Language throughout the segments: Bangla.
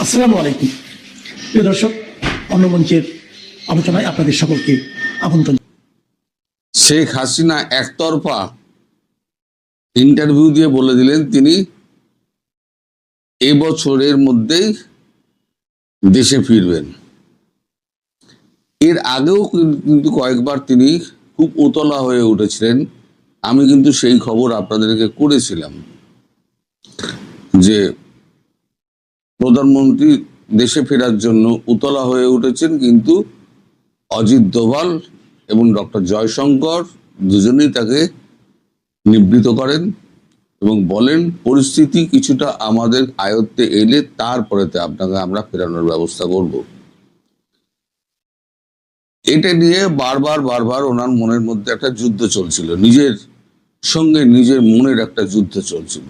আসসালামু আলাইকুম প্রিয় দর্শক, অন্য মঞ্চের আলোচনায় আপনাদের সকলকে আমন্ত্রণ। শেখ হাসিনা একতরফা ইন্টারভিউ দিয়ে বলে দিলেন তিনি এবছরের মধ্যেই দেশে ফিরবেন। এর আগেও কিন্তু কয়েকবার তিনি খুব উতলা হয়ে উঠেছিলেন। আমি কিন্তু সেই খবর আপনাদেরকে করেছিলাম যে প্রধানমন্ত্রী দেশে ফেরার জন্য উতলা হয়ে উঠেছেন, কিন্তু অজিত দোভাল এবং ডক্টর জয়শঙ্কর দুজনেই তাকে নিবৃত করেন এবং বলেন পরিস্থিতি কিছুটা আমাদের আয়ত্তে এলে তারপরেতে আপনাকে আমরা ফেরানোর ব্যবস্থা করব। এটা নিয়ে বারবার ওনার মনের মধ্যে একটা যুদ্ধ চলছিল, নিজের সঙ্গে নিজের মনের একটা যুদ্ধ চলছিল,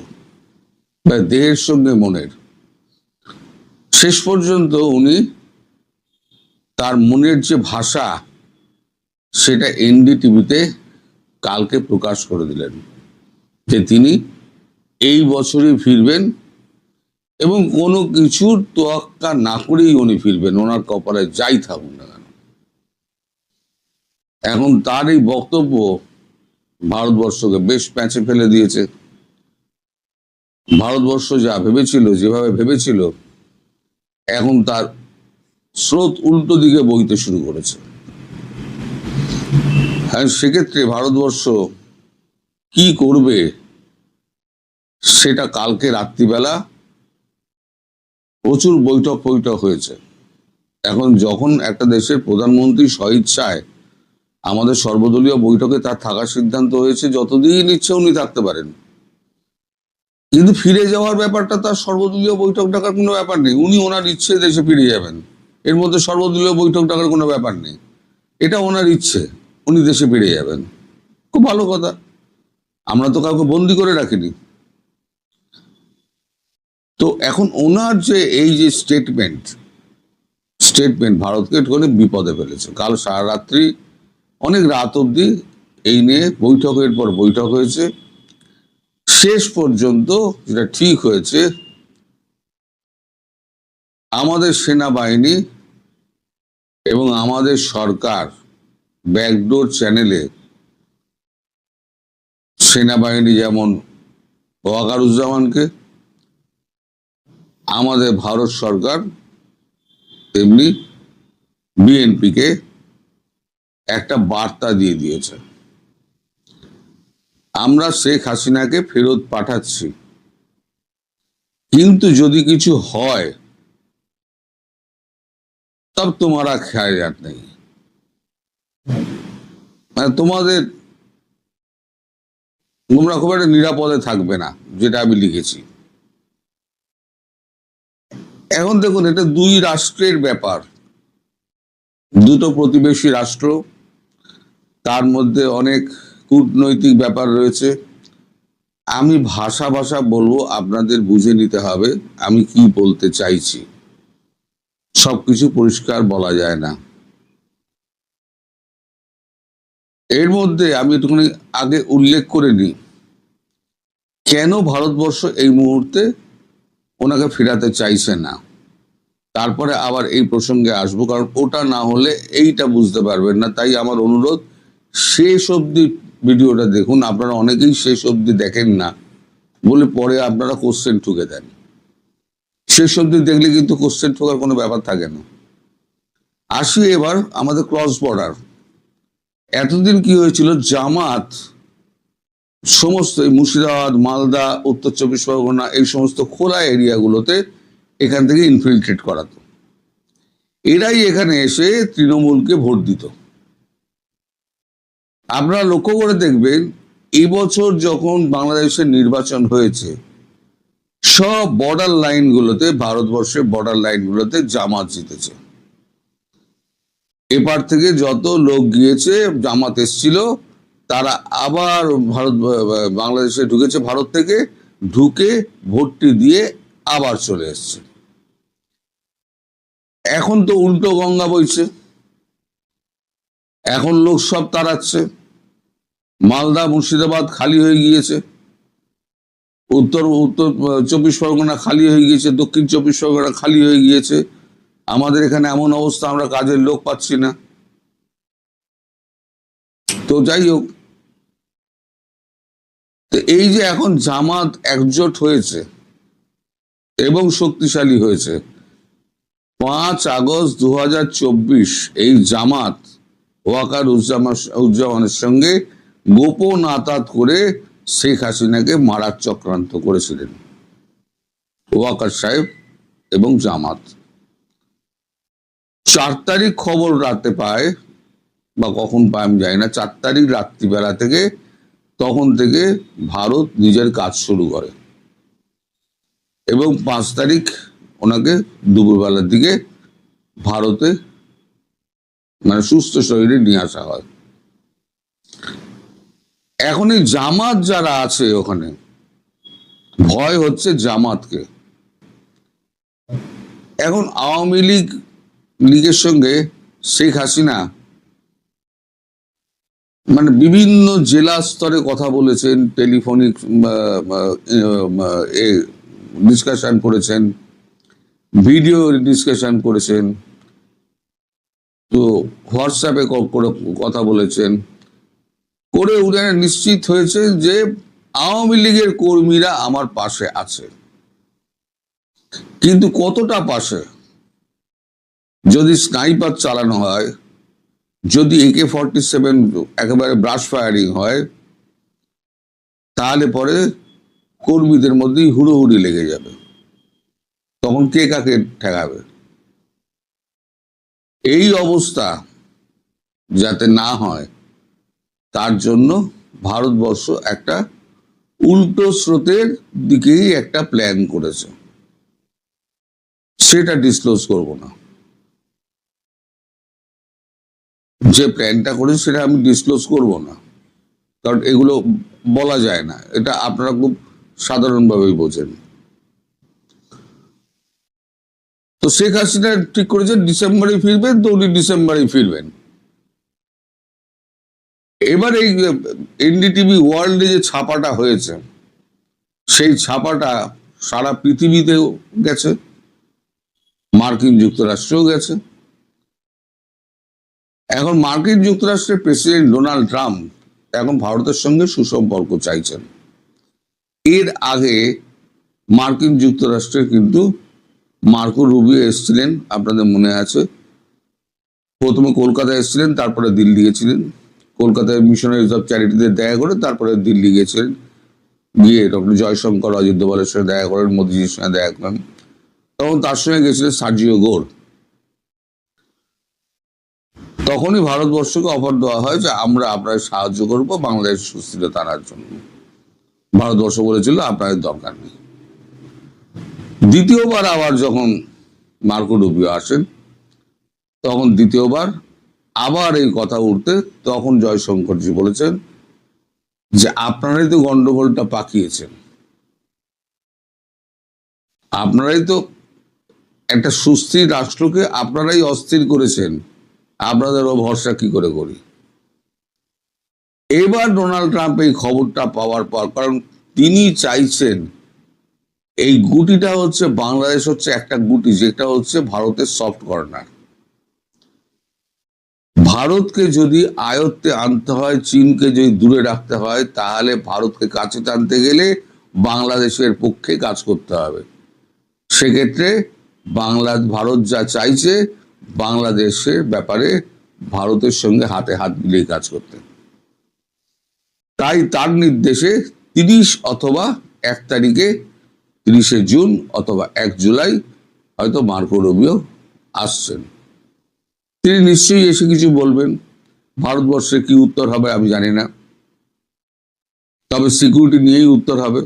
দেহের সঙ্গে মনের। শেষ পর্যন্ত উনি তার মনের যে ভাষা সেটা এনডিটিভিতে কালকে প্রকাশ করে দিলেন যে তিনি এই বছরই ফিরবেন এবং কোনো কিছুর তোয়াক্কা না করেই উনি ফিরবেন, ওনার কপালে যাই থাকুক না কেন। এখন তার এই বক্তব্য ভারতবর্ষকে বেশ প্যাঁচে ফেলে দিয়েছে। ভারতবর্ষ যা ভেবেছিল, যেভাবে ভেবেছিল, এখন তার স্রোত উল্টো দিকে বইতে শুরু করেছে। হ্যাঁ, সেক্ষেত্রে ভারতবর্ষ কি করবে সেটা কালকে রাত্রিবেলা প্রচুর বৈঠক হয়েছে। এখন যখন একটা দেশের প্রধানমন্ত্রী স্বইচ্ছায় আমাদের সর্বদলীয় বৈঠকে তার থাকার সিদ্ধান্ত হয়েছে, যতদিন ইচ্ছে উনি থাকতে পারেন, কিন্তু ফিরে যাওয়ার ব্যাপারটা তার সর্বদলীয় বৈঠক ডাকার কোনো ব্যাপার নেই। উনি ওনার ইচ্ছে দেশে ফিরে যাবেন, এর মধ্যে সর্বদলীয় বৈঠক ডাকার কোনো ব্যাপার নেই। এটা ওনার ইচ্ছে, উনি দেশে ফিরে যাবেন। খুব ভালো কথা, আমরা তো কাউকে বন্দি করে রাখিনি। তো এখন ওনার যে এই যে স্টেটমেন্ট ভারতকে একটুখানি বিপদে ফেলেছে। কাল সারা রাত্রি অনেক রাত অবধি এই নিয়ে বৈঠকের পর বৈঠক হয়েছে। শেষ পর্যন্ত যেটা ঠিক হয়েছে, আমাদের সেনাবাহিনী এবং আমাদের সরকার ব্যাকডোর চ্যানেলে সেনাবাহিনী যেমন ওয়াকারুজ্জামানকে, আমাদের ভারত সরকার তেমনি বিএনপিকে একটা বার্তা দিয়ে দিয়েছে, আমরা শেখ হাসিনাকে ফেরত পাঠাচ্ছি, কিন্তু যদি কিছু হয় তব তোমারা খেয়াল নেই, মানে তোমরা খুব একটা নিরাপদে থাকবে না, যেটা আমি লিখেছি। এখন দেখুন, এটা দুই রাষ্ট্রের ব্যাপার, দুটো প্রতিবেশী রাষ্ট্র, তার মধ্যে অনেক কূটনৈতিক ব্যাপার রয়েছে। আমি ভাষা বলবো, আপনাদের বুঝে নিতে হবে আমি কি বলতে চাইছি। সবকিছু পরিষ্কার বলা যায় না। এর মধ্যে আমি একটুখানি আগে উল্লেখ করে নিই কেন ভারতবর্ষ এই মুহূর্তে ওনাকে ফেরাতে চাইছে না, তারপরে আবার এই প্রসঙ্গে আসবো, কারণ ওটা না হলে এইটা বুঝতে পারবেন না। তাই আমার অনুরোধ, শেষ অবধি ভিডিওটা দেখুন। আপনারা অনেকেই শেষ অবধি দেখেন না বলে পরে আপনারা কোশ্চেন ঠুকে দেন। শেষ অবধি দেখলে কিন্তু কোশ্চেন ঠোকার কোনো ব্যাপার থাকে না। আসি এবার আমাদের ক্রস বর্ডার। এতদিন কি হয়েছিল, জামাত সমস্ত মুর্শিদাবাদ, মালদা, উত্তর চব্বিশ পরগনা, এই সমস্ত খোলা এরিয়াগুলোতে এখান থেকে ইনফিল্ট্রেট করাতো। এরাই এখানে এসে তৃণমূলকে ভোট দিত। আপনারা লক্ষ্য করে দেখবেন, এবছর যখন বাংলাদেশের নির্বাচন হয়েছে, সব বর্ডার লাইনগুলোতে, ভারতবর্ষের বর্ডার লাইনগুলোতে জামাত জিতেছে। এপার থেকে যত লোক গিয়েছে, জামাত এসছিল, তারা আবার বাংলাদেশে ঢুকেছে, ভারত থেকে ঢুকে ভোটটি দিয়ে আবার চলে এসছে। এখন তো উল্টো গঙ্গা বইছে, এখন লোক সব তাড়াচ্ছে। মালদা, মুর্শিদাবাদ খালি হয়ে গিয়েছে। উত্তর উত্তর 24 পরগনা খালি হয়ে গিয়েছে, দক্ষিণ 24 পরগনা খালি হয়ে গিয়েছে। আমাদের এখানে এমন অবস্থা, আমরা কাজের লোক পাচ্ছি না। তো যাই হোক, তো এই যে এখন জামাত একজোট হয়েছে এবং শক্তিশালী হয়েছে, 5 আগস্ট 2024 এই জামাত ওয়াকার উজ্জামানের সঙ্গে গোপন আতাত করে শেখ হাসিনাকে মারার চক্রান্ত করেছিলেন ওয়াকার সাহেব এবং জামাত। 4 তারিখ খবর রাতে পায়, বা কখন পায় আমি জানি না, 4 তারিখ রাত্রিবেলা থেকে, তখন থেকে ভারত নিজের কাজ শুরু করে এবং 5 তারিখ ওনাকে দুপুরবেলার দিকে ভারতে মানে সুস্থ শরীরে নিয়ে আসা হয়। এখন এই জামাত যারা আছে ওখানে, ভয় হচ্ছে জামাতকে। এখন আওয়ামী লীগের সঙ্গে শেখ হাসিনা মানে বিভিন্ন জেলা স্তরে কথা বলেছেন, টেলিফোনিক ডিসকাশন করেছেন, ভিডিও ডিসকাশন করেছেন, তো হোয়াটসঅ্যাপে করে কথা বলেছেন, করে উনি নিশ্চিত হয়েছে যে আওয়ামী লীগের কর্মীরা আমার পাশে আছে। কিন্তু কতটা পাশে? যদি স্নাইপার চালানো হয়, যদি AK-47 একেবারে ব্রাশ ফায়ারিং হয়, তাহলে পরে কর্মীদের মধ্যেই হুড়োহুড়ি লেগে যাবে, তখন কে কাকে ঠেকাবে? এই অবস্থা যাতে না হয় তার জন্য ভারতবর্ষ একটা উল্টো স্রোতের দিকেই একটা প্ল্যান করেছে। সেটা ডিসক্লোজ করব না, যে প্ল্যানটা করেছে সেটা আমি ডিসক্লোজ করব না, কারণ এগুলো বলা যায় না, এটা আপনারা খুব সাধারণভাবেই বোঝেন। তো শেখ হাসিনা ঠিক করেছে ডিসেম্বরে ফিরবেন, তো উনি ডিসেম্বরে ফিরবেন। এবার এই NDTV ওয়ার্ল্ডে যে ছাপাটা হয়েছে, সেই ছাপাটা সারা পৃথিবীতেও গেছে, মার্কিন যুক্তরাষ্ট্রেও গেছে। এখন মার্কিন যুক্তরাষ্ট্রের প্রেসিডেন্ট ডোনাল্ড ট্রাম্প এখন ভারতের সঙ্গে সুসম্পর্ক চাইছেন। এর আগে মার্কিন যুক্তরাষ্ট্রের কিন্তু মার্কো রুবিও এসেছিলেন, আপনাদের মনে আছে। প্রথমে কলকাতায় এসেছিলেন, তারপরে দিল্লি গেছিলেন। কলকাতায় মিশনারিজ অফ চ্যারিটিদের দেখা করে তারপরে দিল্লি গেছিলেন, গিয়ে ডক্টর জয়শঙ্কর, অজিত দোভালের সঙ্গে দেখা করেন, মোদিজির সঙ্গে দেখা করেন। তখন তার সঙ্গে গেছিলেন সার্জিও গোর। তখনই ভারতবর্ষকে অফার দেওয়া হয় যে আমরা আপনাদের সাহায্য করবো বাংলাদেশ সুস্থিরতা আনার জন্য। ভারতবর্ষ বলেছিল আপনাদের দরকার নেই। দ্বিতীয়বার আবার যখন মার্কো রুবিও আসেন, তখন দ্বিতীয়বার আবার এই কথা উঠতে, তখন জয়শঙ্করজি বলেছেন যে আপনারাই তো গন্ডগোলটা পাকিয়েছেন, আপনারাই তো একটা সুস্থির রাষ্ট্রকে আপনারাই অস্থির করেছেন, আপনাদেরও ভরসা কি করে করি। এবার ডোনাল্ড ট্রাম্প এই খবরটা পাওয়ার পর, কারণ তিনি চাইছেন এই গুটিটা হচ্ছে, বাংলাদেশ হচ্ছে একটা গুটি যেটা হচ্ছে ভারতের সফট কর্নার। ভারতকে যদি আয়ত্তে আনতে হয়, চীনকে যদি দূরে রাখতে হয়, তাহলে ভারতকে কাছে টানতে গেলে বাংলাদেশের পক্ষে কাজ করতে হবে। সেক্ষেত্রে ভারত যা চাইছে, বাংলাদেশের ব্যাপারে ভারতের সঙ্গে হাতে হাত মিলিয়ে কাজ করতে। তাই তার নির্দেশে 30 অথবা 1 তারিখে, 30শে জুন অথবা 1 জুলাই হয়তো মার্কো রুবিও আসছেন। তিনি নিশ্চয়ই এসে কিছু বলবেন। ভারতবর্ষের কি উত্তর হবে আমি জানি না, তবে সিকিউরিটি নিয়েই উত্তর হবে।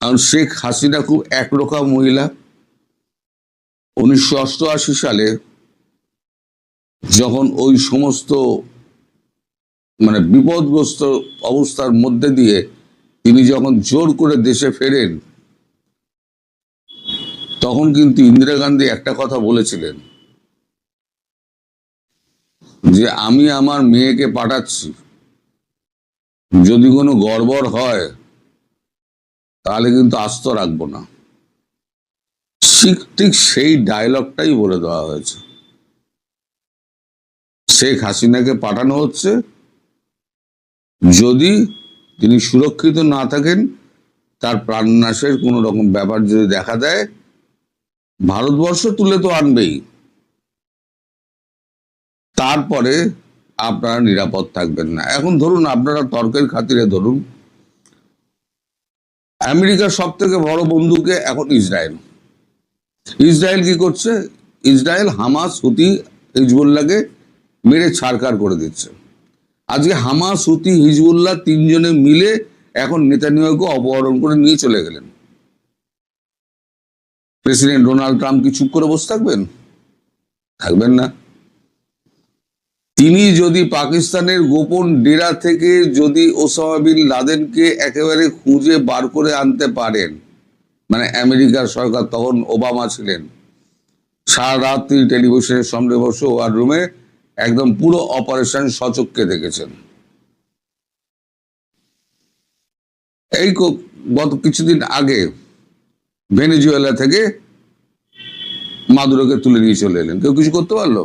কারণ শেখ হাসিনা খুব একরোখা মহিলা। 1988 সালে যখন ওই সমস্ত মানে বিপদগ্রস্ত অবস্থার মধ্যে দিয়ে তিনি যখন জোর করে দেশে ফেরেন, তখন কিন্তু ইন্দিরা গান্ধী একটা কথা বলেছিলেন যে আমি আমার মেয়েকে পাঠাচ্ছি, যদি কোনো গড়বড় হয় তাহলে কিন্তু আস্ত রাখবো না। ঠিক সেই ডায়লগটাই বলে দেওয়া হয়েছে। শেখ হাসিনাকে পাঠানো হচ্ছে, যদি তিনি সুরক্ষিত না থাকেন, তার প্রাণনাশের কোনো রকম ব্যাপার যদি দেখা দেয়, ভারতবর্ষ তুলে তো আনবেই, তারপরে আপনারা নিরাপদ থাকবেন না। এখন ধরুন, আপনারা তর্কের খাতিরে ধরুন, আমেরিকার সব থেকে বড় বন্ধুকে এখন ইসরায়েল। ইসরায়েল কি করছে? ইসরায়েল হামাস, হুতি, হিজবুল্লাহকে মেরে ছাড়কার করে দিচ্ছে। আজকে হামাস, হুতি, হিজবুল্লাহ তিনজনে মিলে এখন নেতানিয়াহুকে অপহরণ করে নিয়ে চলে গেলেন। প্রেসিডেন্ট ডোনাল্ড ট্রাম্প কি চুপ করে বসে থাকবেন? থাকবেন না। তিনি যদি পাকিস্তানের গোপন ডেরা থেকে যদি ওসামা বিন লাদেনকে একেবারে খুঁজে বার করে আনতে পারেন, মানে আমেরিকার সরকার, তখন ওবামা ছিলেন, সারা রাত তিনি টেলিভিশনের সামনে বসে ওয়ার রুমে একদম পুরো অপারেশন সচক্ষে দেখেছেন। এই গত কিছুদিন আগে ভেনেজুয়েলা থেকে মাদুরোকে তুলে নিয়ে চলে এলেন, কেউ কিছু করতে পারলো?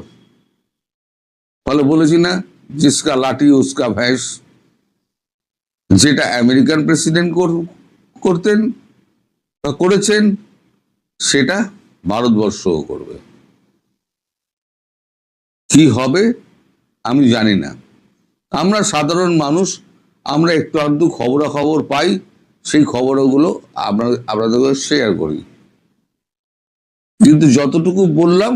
ফলে বলেছি না, জিসকা লাঠি উসকা ভ্যাস। যেটা আমেরিকান প্রেসিডেন্ট করতেন বা করেছেন, সেটা ভারতবর্ষও করবে। কি হবে আমি জানি না। আমরা সাধারণ মানুষ, আমরা একটু আধটু খবরাখবর পাই, সেই খবরগুলো আপনাদেরকে শেয়ার করি। কিন্তু যতটুকু বললাম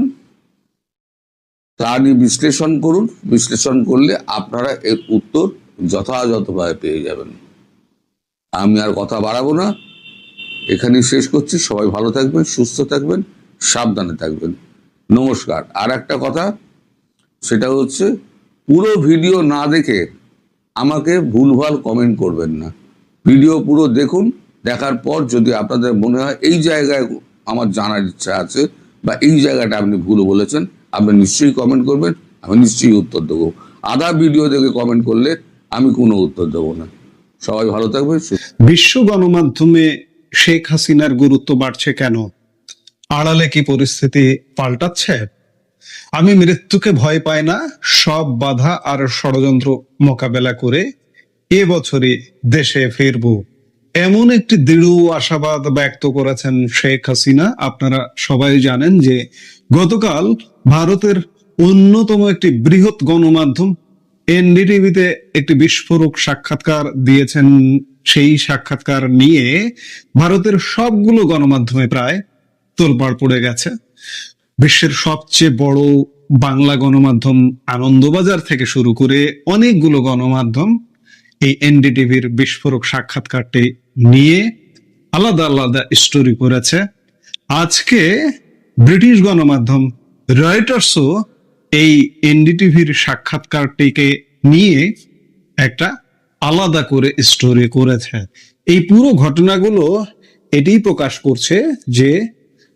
তা নিয়ে বিশ্লেষণ করুন। বিশ্লেষণ করলে আপনারা এর উত্তর যথাযথভাবে পেয়ে যাবেন। আমি আর কথা বাড়াবো না, এখানেই শেষ করছি। সবাই ভালো থাকবেন, সুস্থ থাকবেন, সাবধানে থাকবেন। নমস্কার। আর একটা কথা, সেটা হচ্ছে পুরো ভিডিও না দেখে আমাকে ভুলভাল কমেন্ট করবেন না। ভিডিও পুরো দেখুন, দেখার পর যদি আপনাদের মনে হয় এই জায়গায় আমার জানার ইচ্ছা আছে বা এই জায়গাটা আপনি ভুল বলেছেন, আপনি নিশ্চয়ই কমেন্ট করবেন, আমি নিশ্চয়ই উত্তর দেবো। আধা ভিডিও দেখে কমেন্ট করলে আমি কোনো উত্তর দেবো না। সবাই ভালো থাকবেন। বিশ্ব গণমাধ্যমে শেখ হাসিনার গুরুত্ব বাড়ছে কেন? আড়ালে কি পরিস্থিতি পাল্টাচ্ছে? আমি মৃত্যুকে ভয় পাই না, সব বাধা আর ষড়যন্ত্র মোকাবেলা করে এবছরই দেশে ফিরব, এমন একটি দৃঢ় আশাবাদ ব্যক্ত করেছেন শেখ হাসিনা। আপনারা সবাই জানেন যে গতকাল ভারতের অন্যতম একটি বৃহৎ গণমাধ্যম এনডিটিভিতে একটি বিস্ফোরক সাক্ষাৎকার দিয়েছেন। সেই সাক্ষাৎকার নিয়ে ভারতের সবগুলো গণমাধ্যমে প্রায় তোলপাড় পড়ে গেছে। বিশ্বের সবচেয়ে বড় বাংলা গণমাধ্যম আনন্দবাজার থেকে শুরু করে অনেকগুলো গণমাধ্যম এই এনডিটিভির বিস্ফোরক সাক্ষাৎকারটি নিয়ে আলাদা আলাদা স্টোরি করেছে। আজকে ব্রিটিশ গণমাধ্যম রয়টার্সও এই এনডিটিভির সাক্ষাৎকারটিকে নিয়ে একটা আলাদা করে স্টোরি করেছে। এই পুরো ঘটনাগুলো এটাই প্রকাশ করছে যে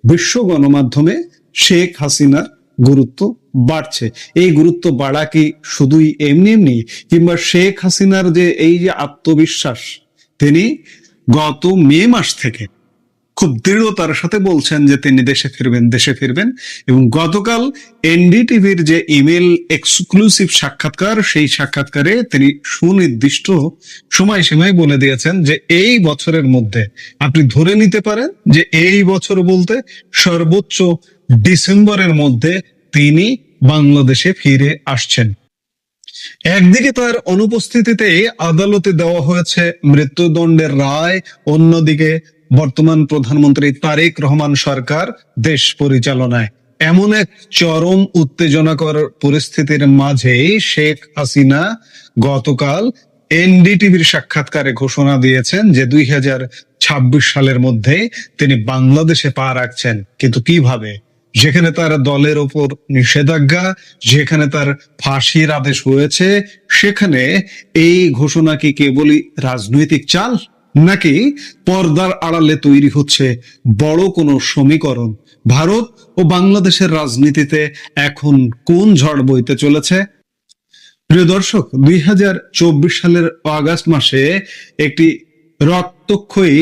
বিশ্ব গণমাধ্যমে শেখ হাসিনার গুরুত্ব বাড়ছে। এই গুরুত্ব বাড়া কি শুধুই এমনি এমনি, কিংবা শেখ হাসিনার যে এই যে আত্মবিশ্বাস, তিনি গত মে মাস থেকে খুব দৃঢ়তার সাথে বলছেন যে তিনি দেশে ফিরবেন এবং গতকাল এনডিটিভির যে ইমেল এক্সক্লুসিভ সাক্ষাৎকার, সেই সাক্ষাৎকারে তিনি সুনির্দিষ্ট সময়সীমায় বলে দিয়েছেন যে এই বছরের মধ্যে, আপনি ধরে নিতে পারেন যে এই বছর বলতে সর্বোচ্চ ডিসেম্বরের মধ্যে তিনি বাংলাদেশে ফিরে আসছেন। একদিকে তার অনুপস্থিতিতে আদালতে দেওয়া হয়েছে মৃত্যুদণ্ডের রায়, অন্যদিকে বর্তমান প্রধানমন্ত্রী তারেক রহমান সরকার দেশ পরিচালনায়। এমন এক চরম উত্তেজনাকর পরিস্থিতির মাঝেই শেখ হাসিনা গতকাল এনডিটিভির সাক্ষাৎকারে ঘোষণা দিয়েছেন যে 2026 সালের মধ্যে তিনি বাংলাদেশে পা রাখছেন। কিন্তু কিভাবে? যেখানে তার দলের ওপর নিষেধাজ্ঞা, যেখানে তার ফাঁসির আদেশ হয়েছে, সেখানে এই ঘোষণা কি কেবলই রাজনৈতিক চাল, নাকি পর্দার আড়ালে তৈরি হচ্ছে বড় কোনো সমীকরণ? ভারত ও বাংলাদেশের রাজনীতিতে এখন কোন ঝড় বইতে চলেছে? প্রিয় দর্শক, 2024 সালের আগস্ট মাসে একটি রক্তক্ষয়ী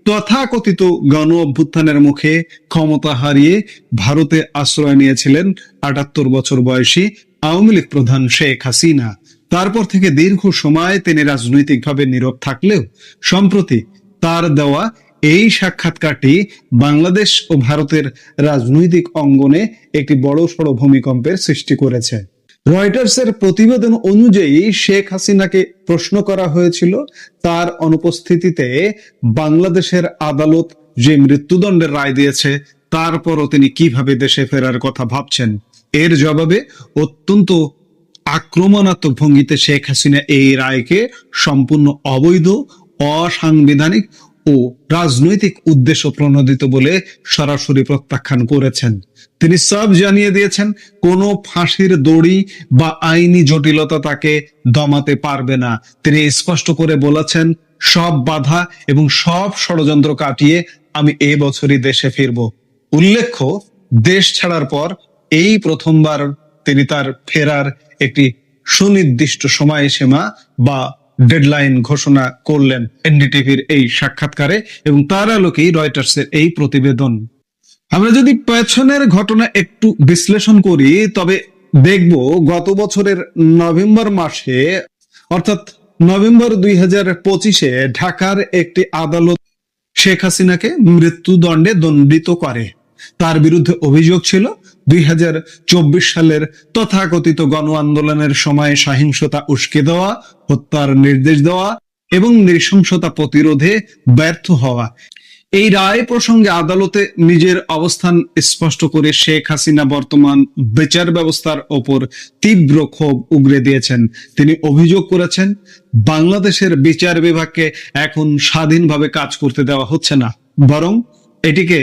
তথাকথিত গণ অভ্যুত্থানের মুখে ক্ষমতা হারিয়ে ভারতে আশ্রয় নিয়েছিলেন 78 বছর বয়সী আওয়ামী লীগ প্রধান শেখ হাসিনা। তারপর থেকে দীর্ঘ সময় তিনি রাজনৈতিকভাবে নীরব থাকলেও সম্প্রতি তার দেওয়া এই সাক্ষাৎকারটি বাংলাদেশ ও ভারতের রাজনৈতিক অঙ্গনে একটি বড়সড় ভূমিকম্পের সৃষ্টি করেছে। রয়টার্সের প্রতিবেদন অনুযায়ী শেখ হাসিনাকে প্রশ্ন করা হয়েছিল তার অনুপস্থিতিতে বাংলাদেশের আদালত যে মৃত্যুদণ্ডের রায় দিয়েছে তারপরও তিনি কিভাবে দেশে ফেরার কথা ভাবছেন। এর জবাবে অত্যন্ত আক্রমণাত্মক ভঙ্গিতে শেখ হাসিনা এই রায়কে সম্পূর্ণ অবৈধ, অসাংবিধানিক ও রাজনৈতিক উদ্দেশ্য প্রণোদিত বলে সরাসরি প্রত্যাখ্যান করেছেন। তিনি সব জানিয়ে দিয়েছেন, কোনো ফাঁসির দড়ি বা আইনি জটিলতা তাকে দমাতে পারবে না। তিনি স্পষ্ট করে বলেছেন, সব বাধা এবং সব ষড়যন্ত্র কাটিয়ে আমি এই বছরই দেশে ফিরব। উল্লেখ্য, দেশ ছাড়ার পর এই প্রথমবার তিনি তার ফেরার একটি সুনির্দিষ্ট সময়সীমা বা ডেডলাইন ঘোষণা করলেন এনডিটিভির এই সাক্ষাৎকারে, এবং তার আলোকেই রয়টার্সের এই প্রতিবেদন। আমরা যদি পেছনের ঘটনা একটু বিশ্লেষণ করি তবে দেখব গত বছরের নভেম্বর মাসে অর্থাৎ নভেম্বর 2025-এ ঢাকার একটি আদালত শেখ হাসিনাকে মৃত্যুদণ্ডে দণ্ডিত করে। তার বিরুদ্ধে অভিযোগ ছিল 2024 সালের তথাকথিত গণ আন্দোলনের সময় সহিংসতা উস্কে দেওয়া, হত্যার নির্দেশ দেওয়া এবং নৃশংসতা প্রতিরোধে ব্যর্থ হওয়া। এই রায় প্রসঙ্গে আদালতে নিজের অবস্থান স্পষ্ট করে শেখ হাসিনা বর্তমান বিচার ব্যবস্থার ওপর তীব্র ক্ষোভ উগরে দিয়েছেন। তিনি অভিযোগ করেছেন, বাংলাদেশের বিচার বিভাগকে এখন স্বাধীনভাবে কাজ করতে দেওয়া হচ্ছে না, বরং এটিকে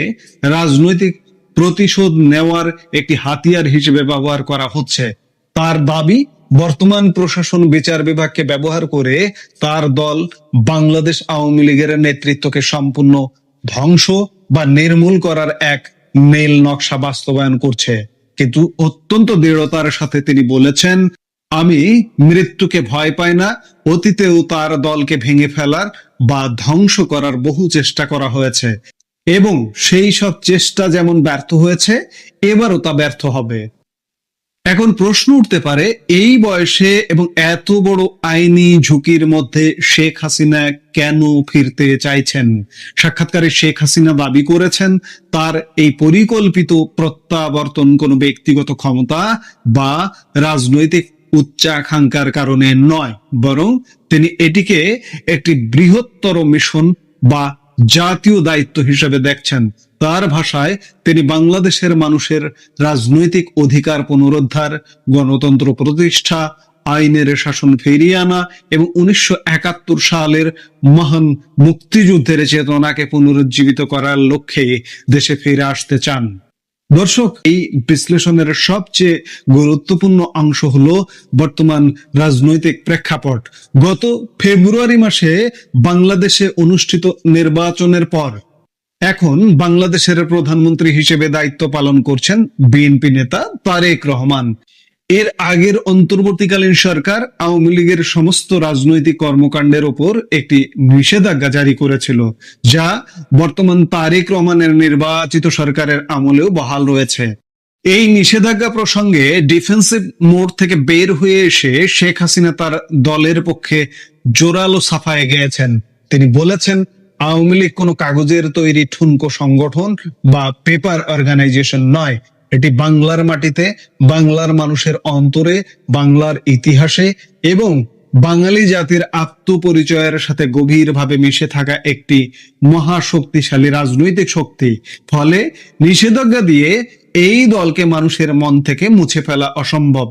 রাজনৈতিক প্রতিশোধ নেওয়ার একটি হাতিয়ার হিসেবে ব্যবহার করা হচ্ছে। তার দাবি, বর্তমান প্রশাসন বিচার বিভাগকে ব্যবহার করে তার দল বাংলাদেশ আওয়ামী লীগের নেতৃত্বকে সম্পূর্ণ ধ্বংস বা নির্মূল করার এক নীল নকশা বাস্তবায়ন করছে। কিন্তু অত্যন্ত দৃঢ়তার সাথে তিনি বলেছেন, আমি মৃত্যুকে ভয় পাই না। অতীতেও তার দলকে ভেঙে ফেলার বা ধ্বংস করার বহু চেষ্টা করা হয়েছে এবং সেই সব চেষ্টা যেমন ব্যর্থ হয়েছে, এবারও তা ব্যর্থ হবে। এখন প্রশ্ন উঠতে পারে, এই বয়সে এবং এত বড় আইনি ঝুঁকির মধ্যে শেখ হাসিনা কেন ফিরতে চাইছেন? সাক্ষাৎকারে শেখ হাসিনা দাবি করেছেন, তার এই পরিকল্পিত প্রত্যাবর্তন কোনো ব্যক্তিগত ক্ষমতা বা রাজনৈতিক উচ্চাকাঙ্ক্ষার কারণে নয়, বরং তিনি এটিকে একটি বৃহত্তর মিশন বা জাতীয় দায়িত্ব হিসেবে দেখছেন। তার ভাষায় তিনি বাংলাদেশের মানুষের রাজনৈতিক অধিকার পুনরুদ্ধার, গণতন্ত্র প্রতিষ্ঠা, আইনের শাসন ফিরিয়ে আনা এবং 1971 সালের মহান মুক্তিযুদ্ধের চেতনাকে পুনরুজ্জীবিত করার লক্ষ্যে দেশে ফিরে আসতে চান। দর্শক, এই বিশ্লেষণের সবচেয়ে গুরুত্বপূর্ণ অংশ হলো বর্তমান রাজনৈতিক প্রেক্ষাপট। গত ফেব্রুয়ারি মাসে বাংলাদেশে অনুষ্ঠিত নির্বাচনের পর এখন বাংলাদেশের প্রধানমন্ত্রী হিসেবে দায়িত্ব পালন করছেন বিএনপি নেতা তারেক রহমান। এর আগের অন্তর্বর্তীকালীন সরকার আওয়ামী লীগের সমস্ত রাজনৈতিক কর্মকাণ্ডের ওপর একটি নিষেধাজ্ঞা জারি করেছিল, যা বর্তমান তারেক রহমানের নির্বাচিত সরকারের আমলেও বহাল রয়েছে। এই নিষেধাজ্ঞা প্রসঙ্গে ডিফেন্সিভ মোড থেকে বের হয়ে এসে শেখ হাসিনা তার দলের পক্ষে জোরালো সাফায়ে গেছেন। তিনি বলেছেন, আওয়ামী লীগ কোনো কাগজের তৈরি ঠুনকো সংগঠন বা পেপার অর্গানাইজেশন নয়। এটি বাংলার মাটিতে, বাংলার মানুষের অন্তরে, বাংলার ইতিহাসে এবং বাঙালি জাতির আত্মপরিচয়ের সাথে গভীরভাবে মিশে থাকা একটি মহাশক্তিশালী রাজনৈতিক শক্তি। ফলে নিষেধাজ্ঞা দিয়ে এই দলকে মানুষের মন থেকে মুছে ফেলা অসম্ভব।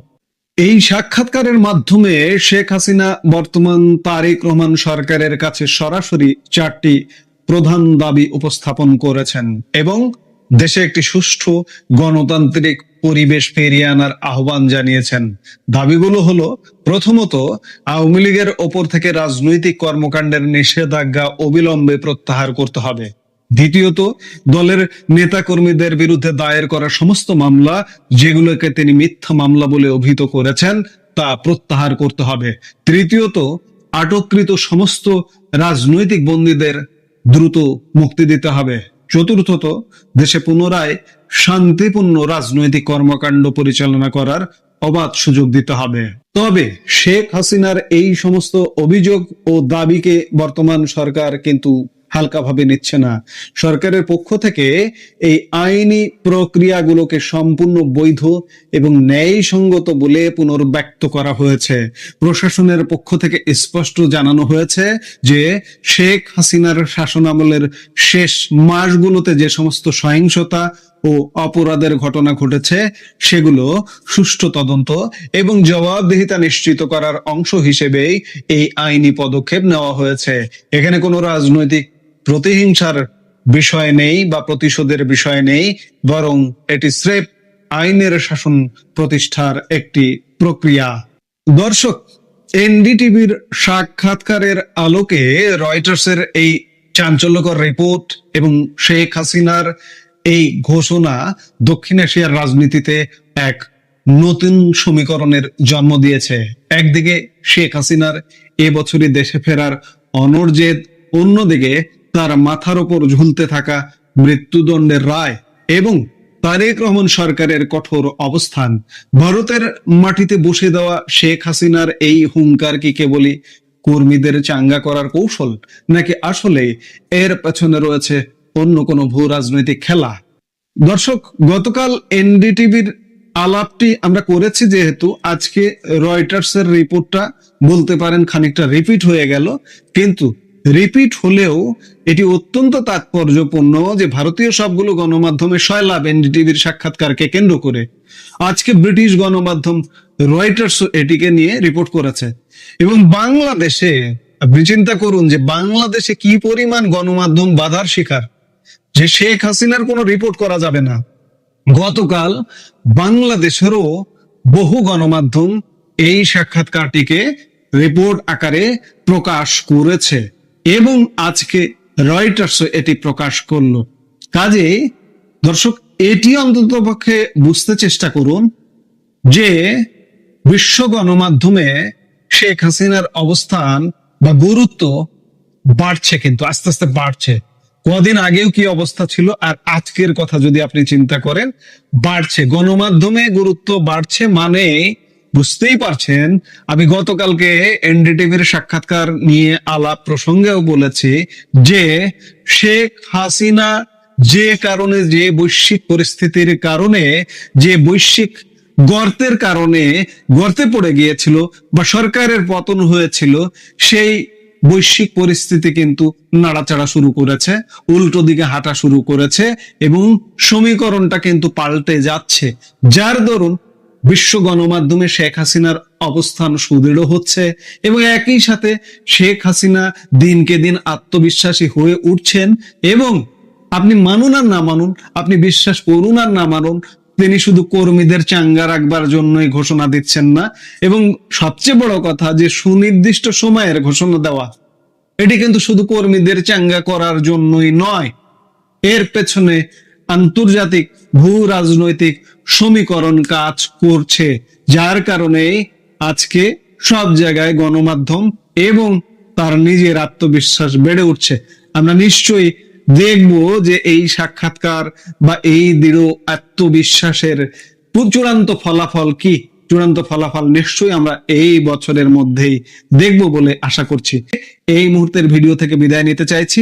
এই সাক্ষাৎকারের মাধ্যমে শেখ হাসিনা বর্তমান তারেক রহমান সরকারের কাছে সরাসরি 4টি প্রধান দাবি উপস্থাপন করেছেন এবং দেশে একটি সুষ্ঠু গণতান্ত্রিক পরিবেশ ফিরিয়ে আনার আহ্বান জানিয়েছেন। দাবিগুলো হলো, প্রথমত, আওয়ামী লীগের ওপর থেকে রাজনৈতিক কর্মকাণ্ডের নিষেধাজ্ঞা অবিলম্বে প্রত্যাহার করতে হবে। দ্বিতীয়ত, দলের নেতাকর্মীদের বিরুদ্ধে দায়ের করা সমস্ত মামলা, যেগুলোকে তিনি মিথ্যা মামলা বলে অভিহিত করেছেন, তা প্রত্যাহার করতে হবে। তৃতীয়ত, আটককৃত সমস্ত রাজনৈতিক বন্দীদের দ্রুত মুক্তি দিতে হবে। চতুর্থত, দেশে পুনরায় শান্তিপূর্ণ রাজনৈতিক কর্মকাণ্ড পরিচালনা করার অবাধ সুযোগ দিতে হবে। তবে শেখ হাসিনার এই সমস্ত অভিযোগ ও দাবিকে বর্তমান সরকার কিন্তু হালকাভাবে নিচ্ছে না। সরকারের পক্ষ থেকে এই আইনি প্রক্রিয়াগুলোকে সম্পূর্ণ বৈধ এবং ন্যায়সঙ্গত বলে পুনর্ব্যক্ত করা হয়েছে। প্রশাসনের পক্ষ থেকে স্পষ্ট জানানো হয়েছে যে শেখ হাসিনার শাসনামলের শেষ মাসগুলোতে যে সমস্ত সহিংসতা ও অপরাধের ঘটনা ঘটেছে সেগুলো সুষ্ঠু তদন্ত এবং জবাবদিহিতা নিশ্চিত করার অংশ হিসেবেই এই আইনি পদক্ষেপ নেওয়া হয়েছে। এখানে কোনো রাজনৈতিক প্রতিহিংসার বিষয় নেই বা প্রতিশোধের বিষয় নেই, বরং এটি স্রেফ আইনের শাসন প্রতিষ্ঠার একটি প্রক্রিয়া। দর্শক, এনডিটিভির সাক্ষাৎকারের আলোকে রয়টার্সের এই চাঞ্চল্যকর রিপোর্ট এবং শেখ হাসিনার এই ঘোষণা দক্ষিণ এশিয়ার রাজনীতিতে এক নতুন সমীকরণের জন্ম দিয়েছে। একদিকে শেখ হাসিনার এবছরই দেশে ফেরার অনড়জেদ, অন্যদিকে তার মাথার উপর ঝুলতে থাকা মৃত্যুদণ্ডের রায় এবং তারেক রহমান সরকারের কঠোর অবস্থান। ভারতের মাটিতে বসে দেওয়া শেখ হাসিনার এই হুঙ্কার কি কেবলই কর্মীদের চাঙ্গা করার কৌশল, নাকি আসলে এর পেছনে রয়েছে অন্য কোনো ভূ রাজনৈতিক খেলা? দর্শক, গতকাল এনডিটিভির আলাপটি আমরা করেছি, যেহেতু আজকে রয়টার্সের রিপোর্টটা বলতে পারেন খানিকটা রিপিট হয়ে গেল, কিন্তু রিপিট হলেও এটি অত্যন্ত তাৎপর্যপূর্ণ যে ভারতীয় সবগুলো গণমাধ্যমে সয়লাভ এনডিটিভির সাক্ষাৎকারকে কেন্দ্র করে আজকে ব্রিটিশ গণমাধ্যম রয়টার্স এটিকে নিয়ে রিপোর্ট করেছে। এবং বাংলাদেশে আপনি চিন্তা করুন যে বাংলাদেশে কি পরিমাণ গণমাধ্যম বাধার শিকার, যে শেখ হাসিনার কোনো রিপোর্ট করা যাবে না। গতকাল বাংলাদেশেরও বহু গণমাধ্যম এই সাক্ষাৎকারটিকে রিপোর্ট আকারে প্রকাশ করেছে এবং আজকে রয়টার্স এটি প্রকাশ করলো। কাজে দর্শক, এটি অন্ততপক্ষে বুঝতে চেষ্টা করুন যে বিশ্ব গণমাধ্যমে শেখ হাসিনার অবস্থান বা গুরুত্ব বাড়ছে, কিন্তু আস্তে আস্তে বাড়ছে। কদিন আগেও কি অবস্থা ছিল আর আজকের কথা যদি আপনি চিন্তা করেন, বাড়ছে। গণমাধ্যমে গুরুত্ব বাড়ছে মানে বুঝতেই পারছেন। আমি গতকালকে এনডিটিভির সাক্ষাৎকার নিয়ে আলাপ প্রসঙ্গেও বলেছি যে শেখ হাসিনা যে কারণে, যে বৈশ্বিক পরিস্থিতির কারণে, যে বৈশ্বিক গর্তের কারণে গর্তে পড়ে গিয়েছিল বা সরকারের পতন হয়েছিল, সেই বৈশ্বিক পরিস্থিতি কিন্তু নাড়াচাড়া শুরু করেছে, উল্টো দিকে হাঁটা শুরু করেছে এবং সমীকরণটা কিন্তু পাল্টে যাচ্ছে, যার দরুন বিশ্ব গণমাধ্যমে শেখ হাসিনার অবস্থান সুদৃঢ় হচ্ছে এবং একই সাথে শেখ হাসিনা দিনকে দিন আত্মবিশ্বাসী হয়ে উঠছেন। এবং আপনি মানুন আর না মানুন, আপনি বিশ্বাস করুন আর না মানুন, তিনি শুধু কর্মীদের চাঙ্গা রাখবার জন্যই ঘোষণা দিচ্ছেন না, এবং সবচেয়ে বড় কথা যে সুনির্দিষ্ট সময়ের ঘোষণা দেওয়া, এটি কিন্তু শুধু কর্মীদের চাঙ্গা করার জন্যই নয়, এর পেছনে আন্তর্জাতিক ভূ রাজনৈতিক সমীকরণ কাজ করছে, যার কারণে আজকে সব জায়গায় গণমাধ্যম এবং তার নিজের আত্মবিশ্বাস বেড়ে উঠছে। আমরা নিশ্চয়ই দেখবো যে এই সাক্ষাৎকার বা এই দৃঢ় আত্মবিশ্বাসের চূড়ান্ত ফলাফল কি। চূড়ান্ত ফলাফল নিশ্চয়ই আমরা এই বছরের মধ্যেই দেখব বলে আশা করছি। এই মুহূর্তের ভিডিও থেকে বিদায় নিতে চাইছি।